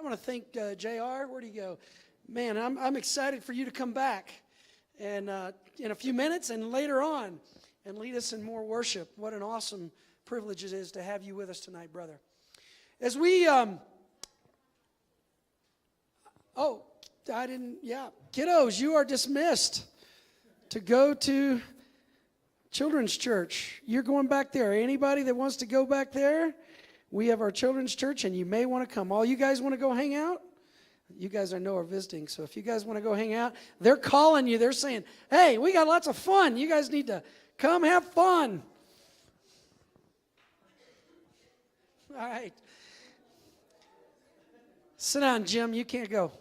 want to thank JR. Where'd he go? Man, I'm excited for you to come back and in a few minutes and later on and lead us in more worship. What an awesome privilege it is to have you with us tonight, brother. As we, kiddos, you are dismissed to go to children's church. You're going back there. Anybody that wants to go back there, we have our children's church, and you may want to come. All you guys want to go hang out? You guys I know are visiting, so if you guys want to go hang out, they're calling you. They're saying, hey, we got lots of fun. You guys need to come have fun. All right. Sit down, Jim. You can't go.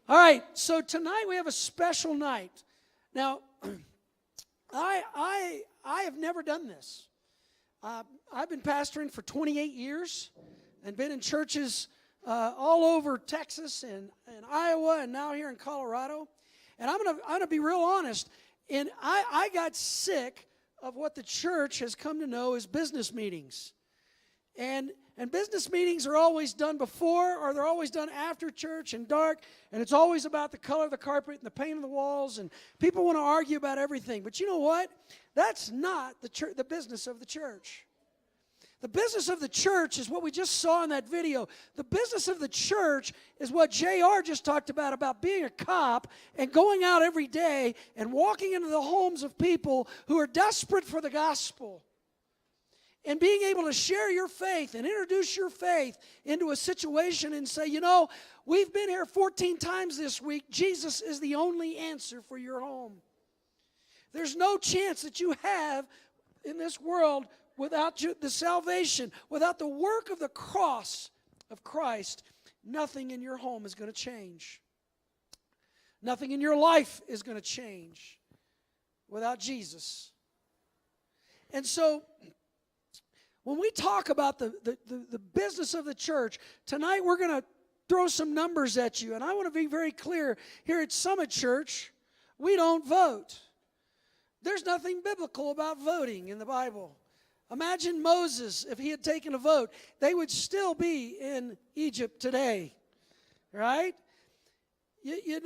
All right, so tonight we have a special night. Now, I have never done this. I've been pastoring for 28 years and been in churches all over Texas and Iowa and now here in Colorado. And I'm gonna be real honest. And I got sick of what the church has come to know as business meetings. And business meetings are always done before or they're always done after church and dark, and it's always about the color of the carpet and the paint of the walls, and people want to argue about everything. But you know what? That's not the business of the church. The business of the church is what we just saw in that video. The business of the church is what JR just talked about being a cop and going out every day and walking into the homes of people who are desperate for the gospel. And being able to share your faith and introduce your faith into a situation and say, you know, we've been here 14 times this week. Jesus is the only answer for your home. There's no chance that you have in this world without the salvation, without the work of the cross of Christ. Nothing in your home is going to change. Nothing in your life is going to change without Jesus. And so, when we talk about the business of the church, tonight we're going to throw some numbers at you. And I want to be very clear, here at Summit Church, we don't vote. There's nothing biblical about voting in the Bible. Imagine Moses, if he had taken a vote, they would still be in Egypt today, right? You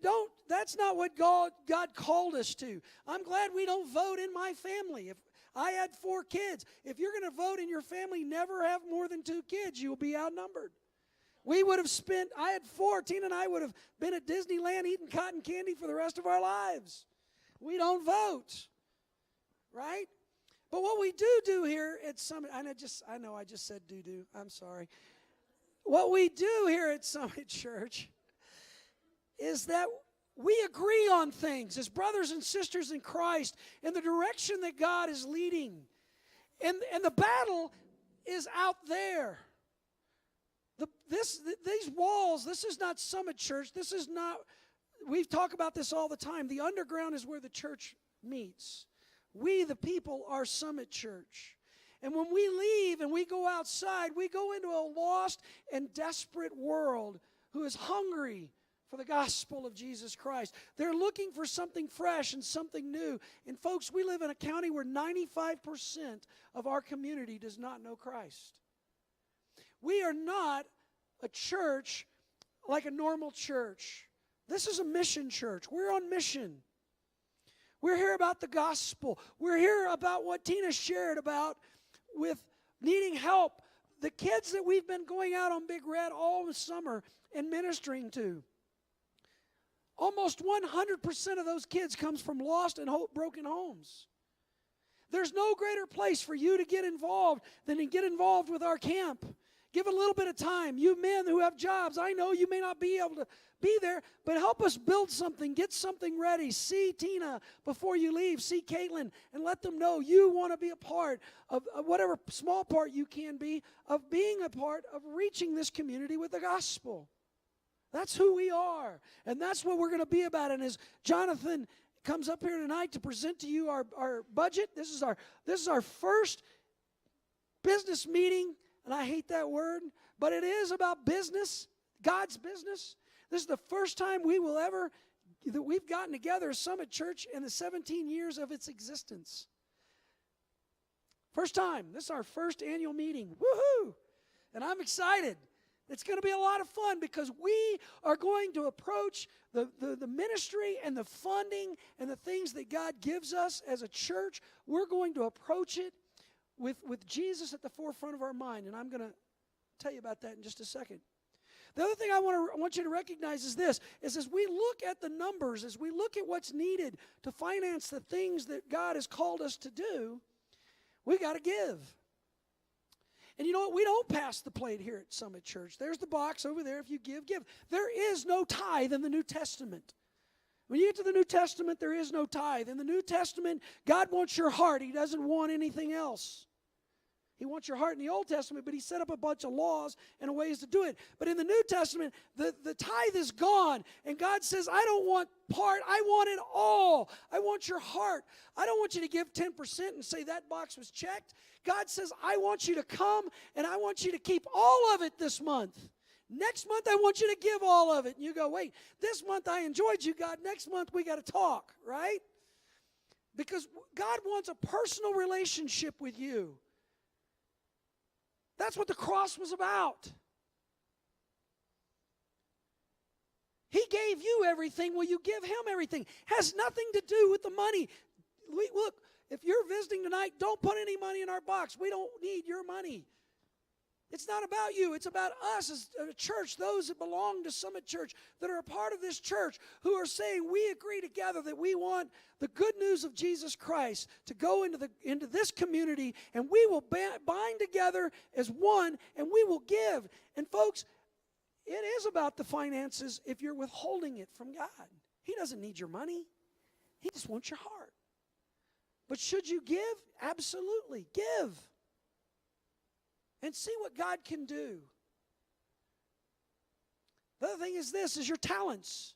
don't, that's not what God called us to. I'm glad we don't vote in my family. If I had 4 kids. If you're going to vote in your family, never have more than 2 kids. You'll be outnumbered. We would have I had 4. Tina and I would have been at Disneyland eating cotton candy for the rest of our lives. We don't vote, right? But what we do here at Summit, I know I just said do. I'm sorry. What we do here at Summit Church is that we agree on things as brothers and sisters in Christ in the direction that God is leading. And the battle is out there. These walls, this is not Summit Church. This is not, we talk about this all the time. The underground is where the church meets. We, the people, are Summit Church. And when we leave and we go outside, we go into a lost and desperate world who is hungry for the gospel of Jesus Christ. They're looking for something fresh and something new. And folks, we live in a county where 95% of our community does not know Christ. We are not a church like a normal church. This is a mission church. We're on mission. We're here about the gospel. We're here about what Tina shared about with needing help. The kids that we've been going out on Big Red all the summer and ministering to. Almost 100% of those kids comes from lost and broken homes. There's no greater place for you to get involved than to get involved with our camp. Give it a little bit of time. You men who have jobs, I know you may not be able to be there, but help us build something, get something ready. See Tina before you leave. See Caitlin and let them know you want to be a part of whatever small part you can be of being a part of reaching this community with the gospel. That's who we are, and that's what we're going to be about. And as Jonathan comes up here tonight to present to you our budget, this is our first business meeting, and I hate that word, but it is about business, God's business. This is the first time that we've gotten together as Summit Church in the 17 years of its existence. First time. This is our first annual meeting. Woohoo! And I'm excited. It's going to be a lot of fun because we are going to approach the ministry and the funding and the things that God gives us as a church. We're going to approach it with Jesus at the forefront of our mind. And I'm going to tell you about that in just a second. The other thing I want you to recognize is this, is as we look at the numbers, as we look at what's needed to finance the things that God has called us to do, we got to give. And you know what? We don't pass the plate here at Summit Church. There's the box over there. If you give, give. There is no tithe in the New Testament. When you get to the New Testament, there is no tithe. In the New Testament, God wants your heart. He doesn't want anything else. He wants your heart in the Old Testament, but he set up a bunch of laws and ways to do it. But in the New Testament, the tithe is gone. And God says, I don't want part. I want it all. I want your heart. I don't want you to give 10% and say that box was checked. God says, I want you to come and I want you to keep all of it this month. Next month, I want you to give all of it. And you go, wait, this month I enjoyed you, God. Next month, we got to talk, right? Because God wants a personal relationship with you. That's what the cross was about. He gave you everything. Will you give him everything? Has nothing to do with the money. Look, if you're visiting tonight, don't put any money in our box. We don't need your money. It's not about you. It's about us as a church, those that belong to Summit Church, that are a part of this church, who are saying we agree together that we want the good news of Jesus Christ to go into this community, and we will bind together as one, and we will give. And folks, it is about the finances if you're withholding it from God. He doesn't need your money. He just wants your heart. But should you give? Absolutely. Give. And see what God can do. The other thing is this, is your talents.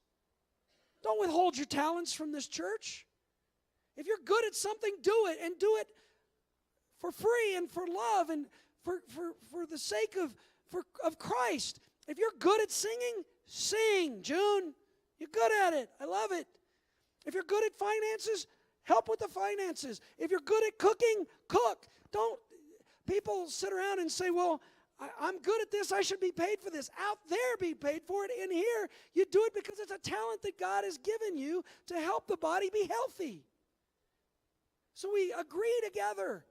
Don't withhold your talents from this church. If you're good at something, do it, and do it for free and for love and for the sake of Christ. If you're good at singing, sing, June. You're good at it. I love it. If you're good at finances, help with the finances. If you're good at cooking, cook. People sit around and say, well, I'm good at this. I should be paid for this. Out there, be paid for it. In here, you do it because it's a talent that God has given you to help the body be healthy. So we agree together.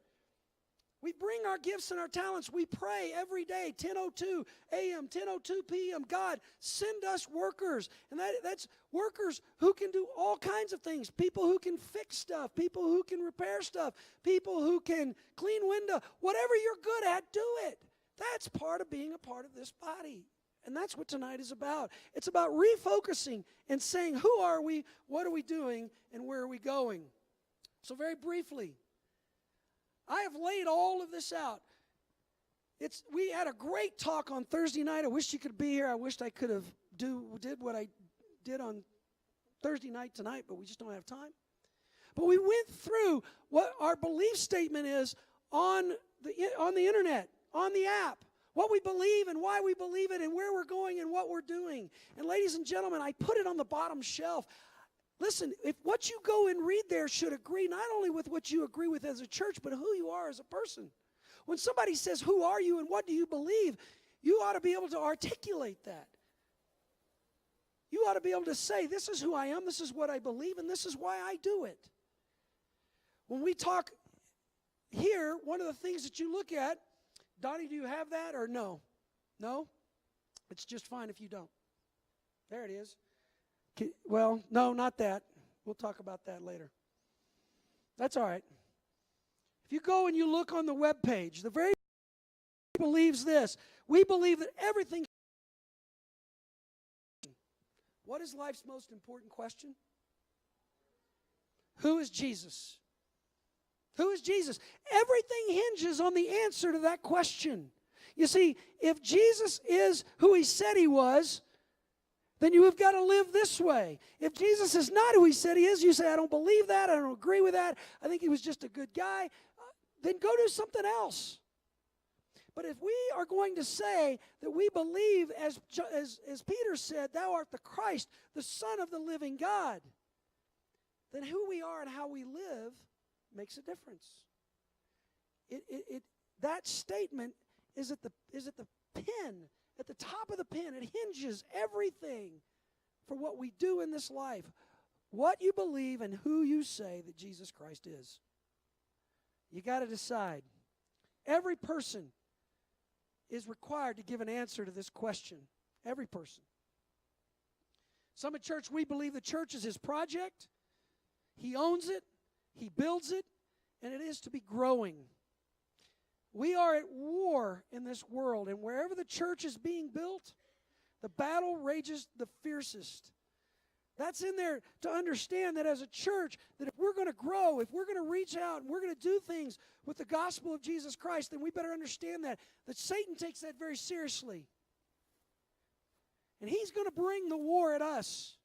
We bring our gifts and our talents. We pray every day, 10:02 a.m., 10:02 p.m. God, send us workers. And that's workers who can do all kinds of things. People who can fix stuff. People who can repair stuff. People who can clean window. Whatever you're good at, do it. That's part of being a part of this body. And that's what tonight is about. It's about refocusing and saying, who are we, what are we doing, and where are we going? So very briefly, I have laid all of this out. We had a great talk on Thursday night. I wish you could be here. I wished I could have did what I did on Thursday night tonight, but we just don't have time. But we went through what our belief statement is on the internet, on the app, what we believe and why we believe it and where we're going and what we're doing. And ladies and gentlemen, I put it on the bottom shelf. Listen, if what you go and read there should agree not only with what you agree with as a church, but who you are as a person. When somebody says, who are you and what do you believe, you ought to be able to articulate that. You ought to be able to say, this is who I am, this is what I believe, and this is why I do it. When we talk here, one of the things that you look at, Donnie, do you have that or no? No? It's just fine if you don't. There it is. Well, no, not that. We'll talk about that later. That's all right. If you go and you look on the web page, the very believes this. We believe that everything. What is life's most important question? Who is Jesus? Who is Jesus? Everything hinges on the answer to that question. You see, if Jesus is who he said he was, then you have got to live this way. If Jesus is not who he said he is, you say, I don't believe that, I don't agree with that, I think he was just a good guy, then go do something else. But if we are going to say that we believe, as Peter said, thou art the Christ, the Son of the living God, then who we are and how we live makes a difference. that statement is at the pin, at the top of the pin. It hinges everything for what we do in this life. What you believe and who you say that Jesus Christ is. You got to decide. Every person is required to give an answer to this question. Every person. Summit Church, we believe the church is His project. He owns it. He builds it. And it is to be growing. We are at war in this world. And wherever the church is being built, the battle rages the fiercest. That's in there to understand that as a church, that if we're going to grow, if we're going to reach out, and we're going to do things with the gospel of Jesus Christ, then we better understand that Satan takes that very seriously. And he's going to bring the war at us.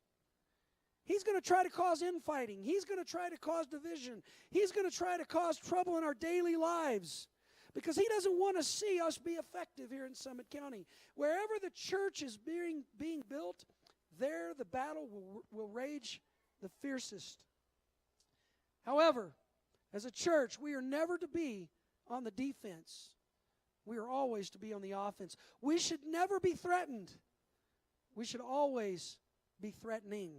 He's going to try to cause infighting. He's going to try to cause division. He's going to try to cause trouble in our daily lives. Because he doesn't want to see us be effective here in Summit County. Wherever the church is being built, there the battle will rage the fiercest. However, as a church, we are never to be on the defense. We are always to be on the offense. We should never be threatened. We should always be threatening.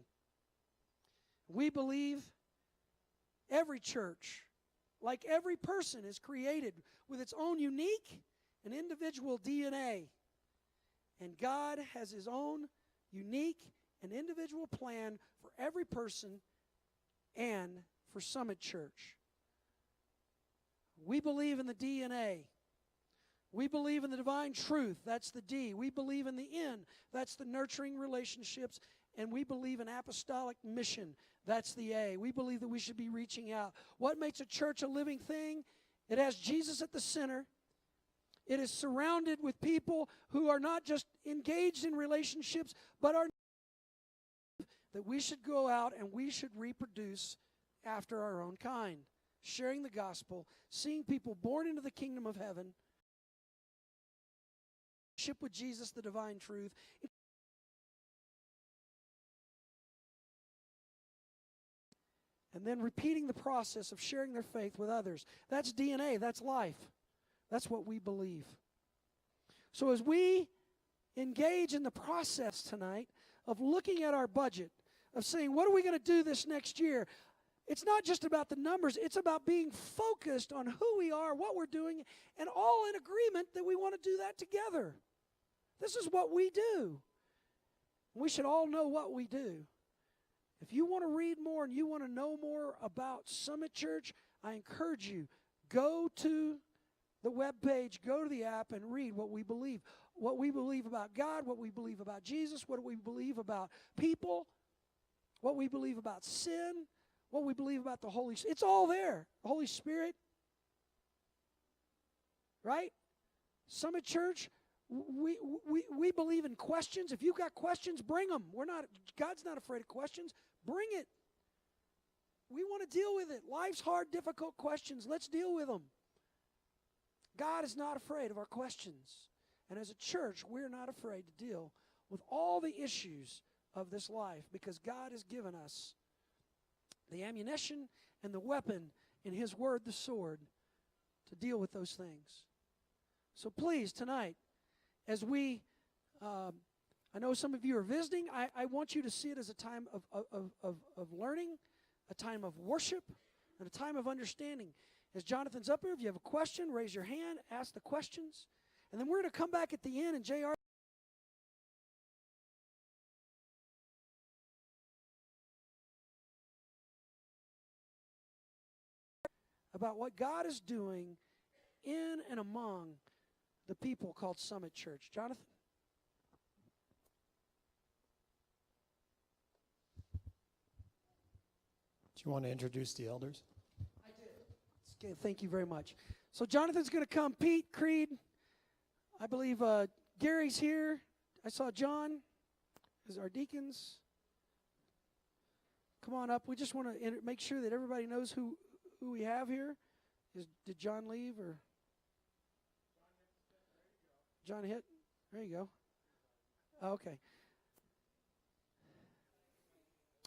We believe every church, like every person, is created with its own unique and individual DNA. And God has His own unique and individual plan for every person and for Summit Church. We believe in the DNA. We believe in the divine truth. That's the D. We believe in the N. That's the nurturing relationships. And we believe in apostolic mission. That's the A. We believe that we should be reaching out. What makes a church a living thing? It has Jesus at the center. It is surrounded with people who are not just engaged in relationships, but are that we should go out and we should reproduce after our own kind, sharing the gospel, seeing people born into the kingdom of heaven, ship with Jesus, the divine truth. And then repeating the process of sharing their faith with others. That's DNA. That's life. That's what we believe. So as we engage in the process tonight of looking at our budget, of saying, what are we going to do this next year? It's not just about the numbers. It's about being focused on who we are, what we're doing, and all in agreement that we want to do that together. This is what we do. We should all know what we do. If you want to read more and you want to know more about Summit Church, I encourage you, go to the webpage, go to the app, and read what we believe. What we believe about God, what we believe about Jesus, what we believe about people, what we believe about sin, what we believe about the Holy Spirit. It's all there. The Holy Spirit. Right? Summit Church, we believe in questions. If you've got questions, bring them. God's not afraid of questions. Bring it. We want to deal with it. Life's hard, difficult questions. Let's deal with them. God is not afraid of our questions. And as a church, we're not afraid to deal with all the issues of this life because God has given us the ammunition and the weapon in His Word, the sword, to deal with those things. So please, tonight, as we, I know some of you are visiting, I want you to see it as a time of learning, a time of worship, and a time of understanding. As Jonathan's up here, if you have a question, raise your hand, ask the questions. And then we're going to come back at the end, and JR about what God is doing in and among the people called Summit Church. Jonathan? Do you want to introduce the elders? I did. Okay, thank you very much. So Jonathan's going to come. Pete, Creed, I believe Gary's here. I saw John as our deacons. Come on up. We just want to make sure that everybody knows who we have here. Did John leave or? John hit? There you go. Okay.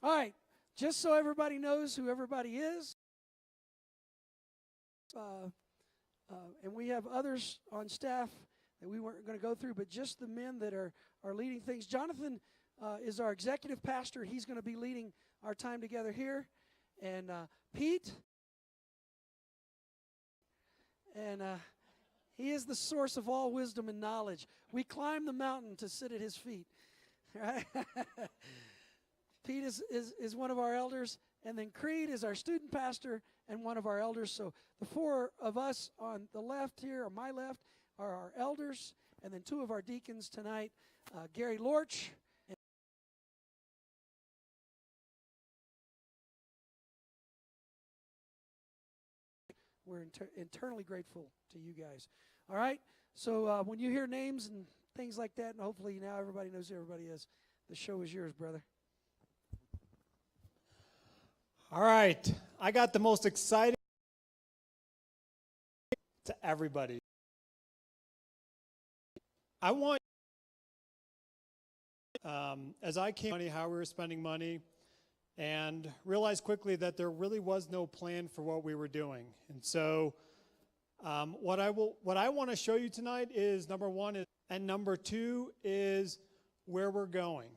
All right. Just so everybody knows who everybody is, And we have others on staff that we weren't going to go through, but just the men that are leading things. Jonathan is our executive pastor. He's going to be leading our time together here. And Pete, and he is the source of all wisdom and knowledge. We climb the mountain to sit at his feet. Right? Pete is one of our elders, and then Creed is our student pastor and one of our elders. So the four of us on the left here, on my left, are our elders, and then two of our deacons tonight, Gary Lorch. We're internally grateful to you guys. All right? So when you hear names and things like that, and hopefully now everybody knows who everybody is, the show is yours, brother. All right. I got the most exciting to everybody. I want, as I came money, how we were spending money, and realized quickly that there really was no plan for what we were doing. And so what I want to show you tonight is number one, and number two is where we're going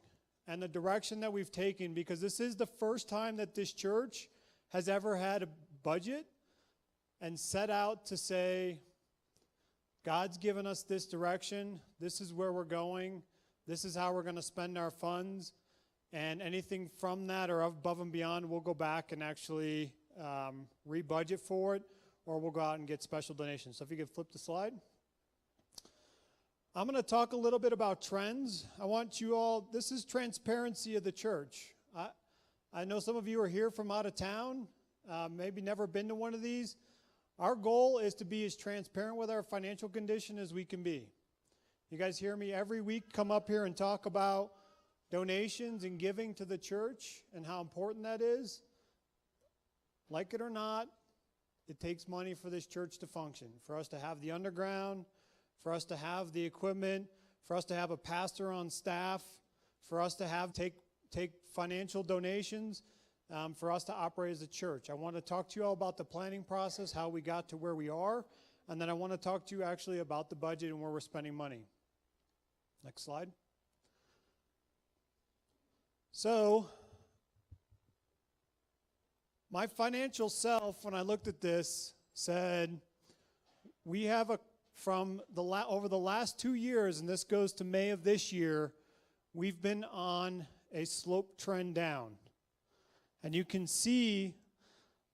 and the direction that we've taken, because this is the first time that this church has ever had a budget and set out to say, God's given us this direction, this is where we're going, this is how we're going to spend our funds, and anything from that or above and beyond, we'll go back and actually re-budget for it, or we'll go out and get special donations. So if you could flip the slide. I'm going to talk a little bit about trends. I want you all, this is transparency of the church. I know some of you are here from out of town, maybe never been to one of these. Our goal is to be as transparent with our financial condition as we can be. You guys hear me every week come up here and talk about donations and giving to the church and how important that is. Like it or not, it takes money for this church to function, for us to have the underground, for us to have the equipment, for us to have a pastor on staff, for us to have take financial donations, for us to operate as a church. I want to talk to you all about the planning process, how we got to where we are, and then I want to talk to you actually about the budget and where we're spending money. Next slide. So, my financial self, when I looked at this, said, we have over the last 2 years, and this goes to May of this year, we've been on a slope trend down. And you can see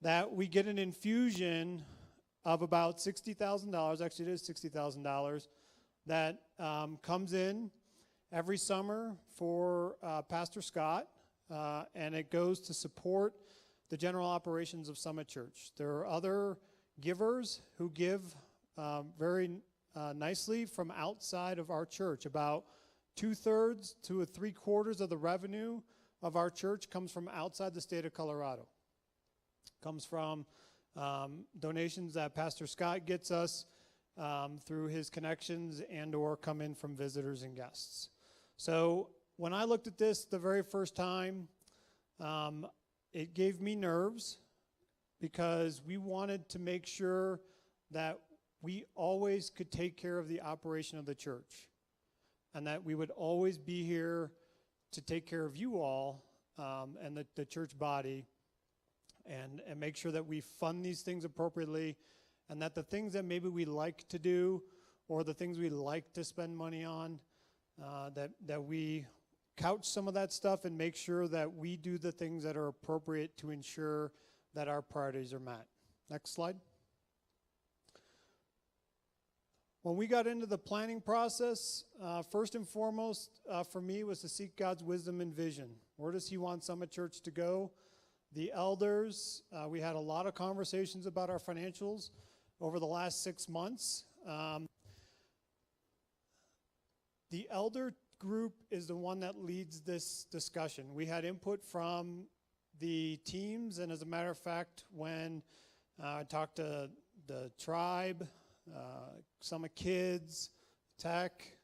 that we get an infusion of about $60,000, actually it is $60,000, that comes in every summer for Pastor Scott, and it goes to support the general operations of Summit Church. There are other givers who give very nicely from outside of our church. About 2/3 to 3/4 of the revenue of our church comes from outside the state of Colorado. Comes from donations that Pastor Scott gets us through his connections and or come in from visitors and guests. So when I looked at this the very first time, it gave me nerves because we wanted to make sure that we always could take care of the operation of the church and that we would always be here to take care of you all and the church body and make sure that we fund these things appropriately and that the things that maybe we like to do or the things we like to spend money on, that we couch some of that stuff and make sure that we do the things that are appropriate to ensure that our priorities are met. Next slide. When we got into the planning process, first and foremost for me was to seek God's wisdom and vision. Where does he want Summit Church to go? The elders, we had a lot of conversations about our financials over the last 6 months. The elder group is the one that leads this discussion. We had input from the teams, and as a matter of fact, when I talked to the tribe, some kids, tech,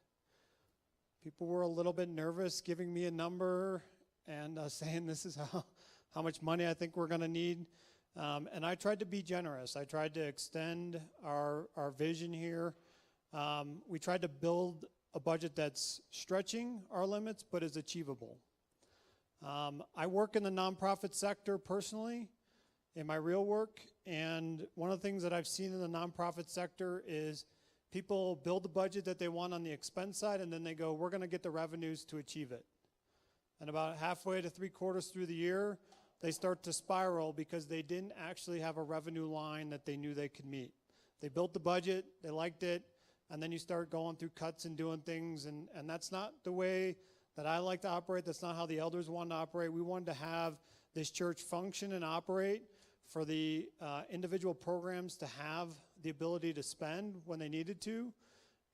people were a little bit nervous giving me a number and saying this is how much money I think we're going to need. And I tried to be generous. I tried to extend our vision here. We tried to build a budget that's stretching our limits but is achievable. I work in the nonprofit sector personally in my real work, and one of the things that I've seen in the nonprofit sector is people build the budget that they want on the expense side, and then they go, we're going to get the revenues to achieve it. And about halfway to 3/4 through the year, they start to spiral because they didn't actually have a revenue line that they knew they could meet. They built the budget, they liked it, and then you start going through cuts and doing things, and that's not the way that I like to operate. That's not how the elders wanted to operate. We wanted to have this church function and operate for the individual programs to have the ability to spend when they needed to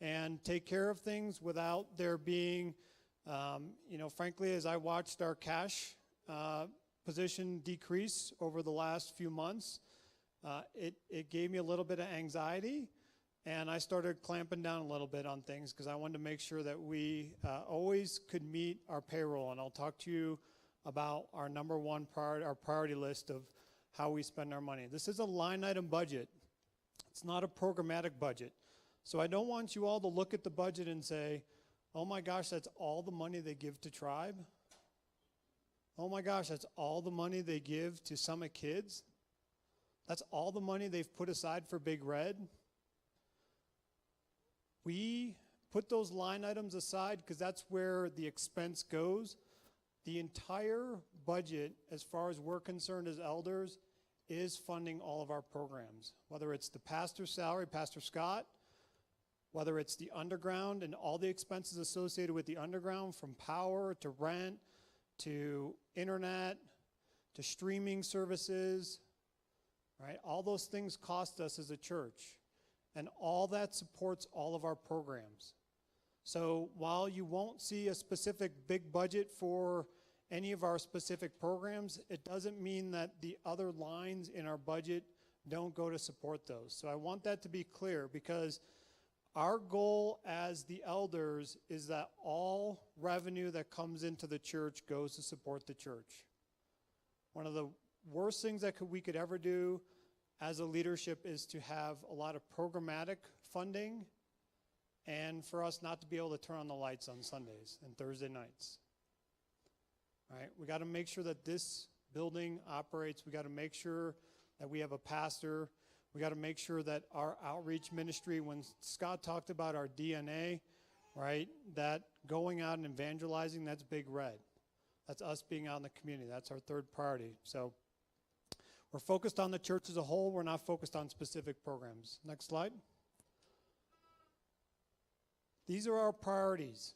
and take care of things without there being, frankly, as I watched our cash position decrease over the last few months, it gave me a little bit of anxiety, and I started clamping down a little bit on things because I wanted to make sure that we always could meet our payroll. And I'll talk to you about our number one priority, our priority list of how we spend our money. This is a line item budget. It's not a programmatic budget. So I don't want you all to look at the budget and say, oh my gosh, that's all the money they give to Tribe. Oh my gosh, that's all the money they give to Summit Kids. That's all the money they've put aside for Big Red. We put those line items aside because that's where the expense goes. The entire budget, as far as we're concerned as elders, is funding all of our programs. Whether it's the pastor's salary, Pastor Scott, whether it's the underground and all the expenses associated with the underground, from power to rent to internet to streaming services, right? All those things cost us as a church. And all that supports all of our programs. So while you won't see a specific big budget for any of our specific programs, it doesn't mean that the other lines in our budget don't go to support those. So I want that to be clear, because our goal as the elders is that all revenue that comes into the church goes to support the church. One of the worst things that we could ever do as a leadership is to have a lot of programmatic funding and for us not to be able to turn on the lights on Sundays and Thursday nights. All right, we got to make sure that this building operates. We got to make sure that we have a pastor. We got to make sure that our outreach ministry, when Scott talked about our DNA, right, that going out and evangelizing, that's Big Red. That's us being out in the community. That's our third priority. So we're focused on the church as a whole. We're not focused on specific programs. Next slide. These are our priorities.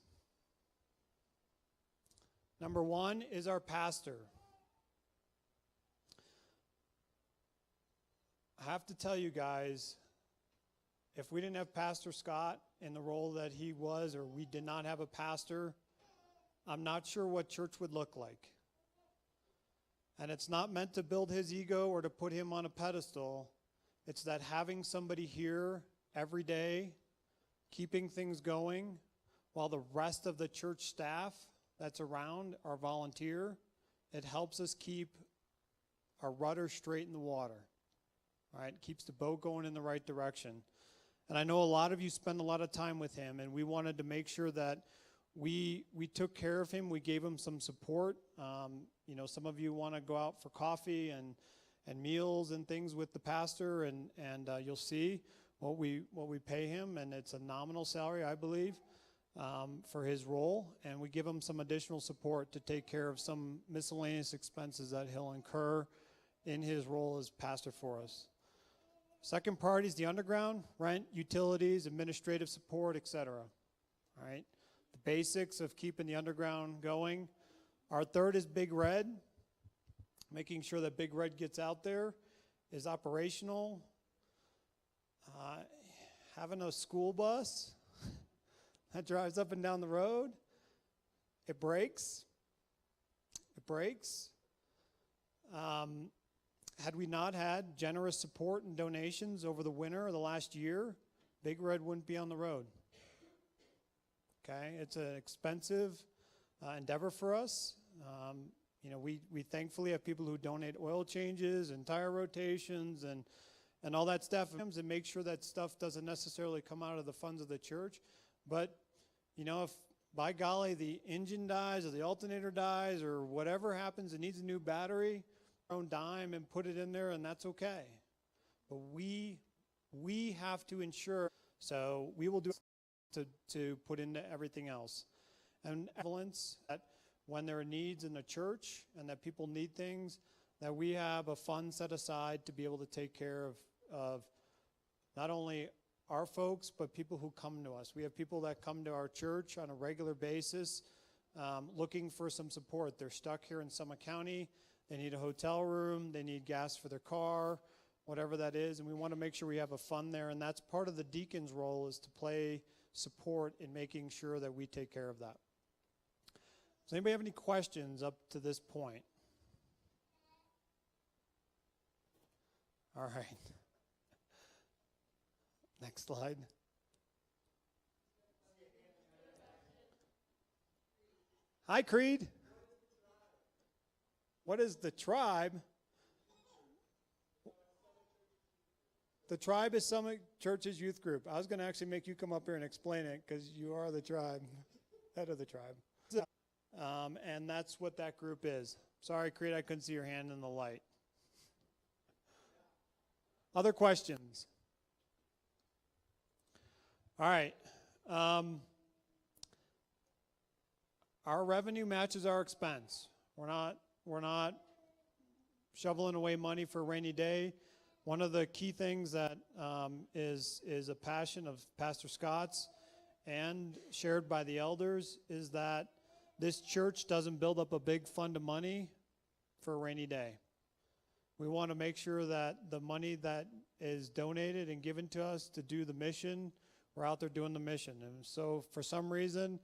Number one is our pastor. I have to tell you guys, if we didn't have Pastor Scott in the role that he was, or we did not have a pastor, I'm not sure what church would look like. And it's not meant to build his ego or to put him on a pedestal. It's that having somebody here every day, keeping things going, while the rest of the church staff that's around are volunteer, it helps us keep our rudder straight in the water. All right, it keeps the boat going in the right direction. And I know a lot of you spend a lot of time with him, and we wanted to make sure that we took care of him. We gave him some support. Some of you want to go out for coffee and meals and things with the pastor, and you'll see what we pay him, and it's a nominal salary, I believe, for his role. And we give him some additional support to take care of some miscellaneous expenses that he'll incur in his role as pastor for us. Second priority is the underground: rent, utilities, administrative support, etc. All right, the basics of keeping the underground going. Our third is Big Red. Making sure that Big Red gets out there, is operational. Having a school bus that drives up and down the road, it breaks. Had we not had generous support and donations over the winter of the last year, Big Red wouldn't be on the road. Okay, it's an expensive endeavor for us. we thankfully have people who donate oil changes and tire rotations and all that stuff, and make sure that stuff doesn't necessarily come out of the funds of the church. But, if by golly the engine dies or the alternator dies or whatever happens, it needs a new battery, our own dime, and put it in there, and that's okay. But we have to ensure, so we will do to put into everything else. And evidence that when there are needs in the church and that people need things, that we have a fund set aside to be able to take care of not only our folks, but people who come to us. We have people that come to our church on a regular basis looking for some support. They're stuck here in Summit County. They need a hotel room. They need gas for their car, whatever that is. And we want to make sure we have a fund there. And that's part of the deacon's role, is to play support in making sure that we take care of that. Does anybody have any questions up to this point? All right. Next slide. Hi, Creed. What is the tribe? The tribe is Summit Church's youth group. I was going to actually make you come up here and explain it, because you are the tribe, head of the tribe. And that's what that group is. Sorry, Creed, I couldn't see your hand in the light. Other questions? All right. Our revenue matches our expense. We're not shoveling away money for a rainy day. One of the key things that is a passion of Pastor Scott's and shared by the elders is that this church doesn't build up a big fund of money for a rainy day. We want to make sure that the money that is donated and given to us to do the mission, we're out there doing the mission. And so for some reason,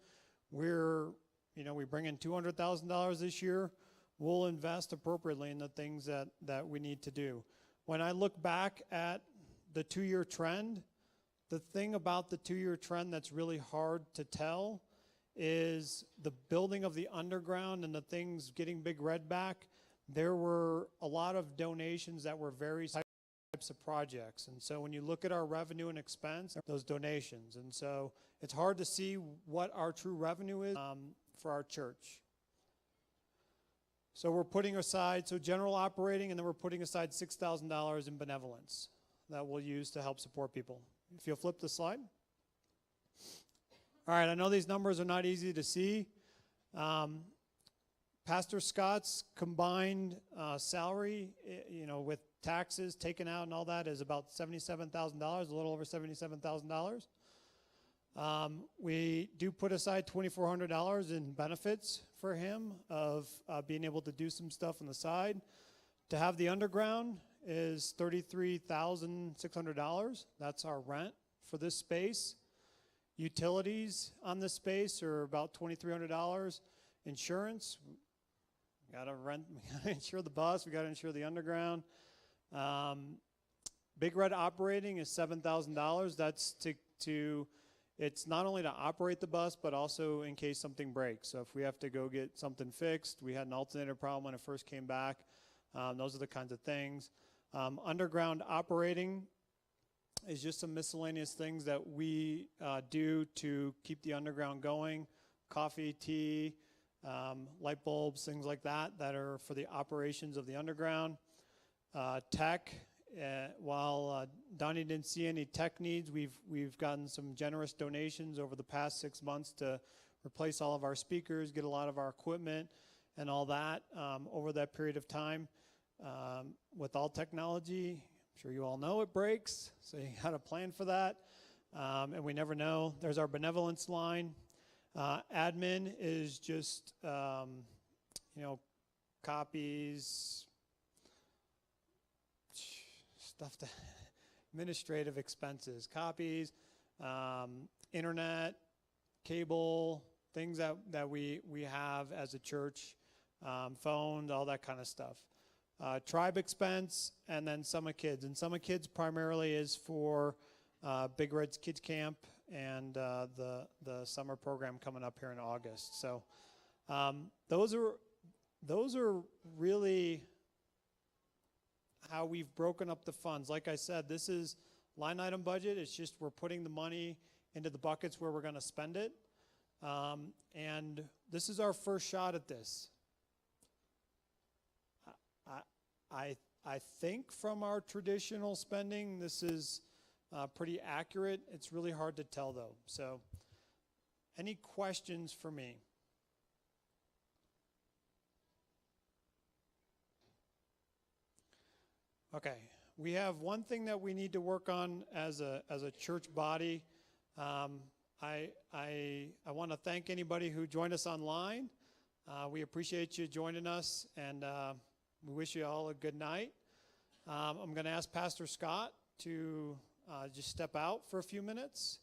we bring in $200,000 this year, we'll invest appropriately in the things that we need to do. When I look back at the 2-year trend, the thing about the 2-year trend that's really hard to tell is the building of the underground and the things getting Big Red back. There were a lot of donations that were very types of projects. And so when you look at our revenue and expense, those donations. And so it's hard to see what our true revenue is for our church. So we're putting aside, general operating, and then we're putting aside $6,000 in benevolence that we'll use to help support people. If you'll flip the slide. All right, I know these numbers are not easy to see. Pastor Scott's combined salary, with taxes taken out and all that, is about $77,000, a little over $77,000. We do put aside $2,400 in benefits for him of being able to do some stuff on the side. To have the underground is $33,600. That's our rent for this space. Utilities on this space are about $2,300. Insurance, we got to insure the bus, we got to insure the underground. Big Red operating is $7,000. That's it's not only to operate the bus, but also in case something breaks. So if we have to go get something fixed, we had an alternator problem when it first came back. Those are the kinds of things. Underground operating is just some miscellaneous things that we do to keep the underground going. Coffee, tea, light bulbs, things like that are for the operations of the underground. Tech, while Donnie didn't see any tech needs, we've gotten some generous donations over the past 6 months to replace all of our speakers, get a lot of our equipment and all that over that period of time. With all technology, I'm sure you all know it breaks, so you got to plan for that. And we never know. There's our benevolence line. Admin is just, copies, stuff, administrative expenses, copies, internet, cable, things that we have as a church, phones, all that kind of stuff. Tribe expense, and then Summit Kids. And Summit Kids primarily is for Big Red's Kids Camp and the summer program coming up here in August. So those are those are really how we've broken up the funds. Like I said, this is line item budget. It's just we're putting the money into the buckets where we're going to spend it. And this is our first shot at this. I think from our traditional spending, this is pretty accurate. It's really hard to tell, though. So, any questions for me? Okay, we have one thing that we need to work on as a church body. I want to thank anybody who joined us online. We appreciate you joining us, and we wish you all a good night. I'm going to ask Pastor Scott to just step out for a few minutes.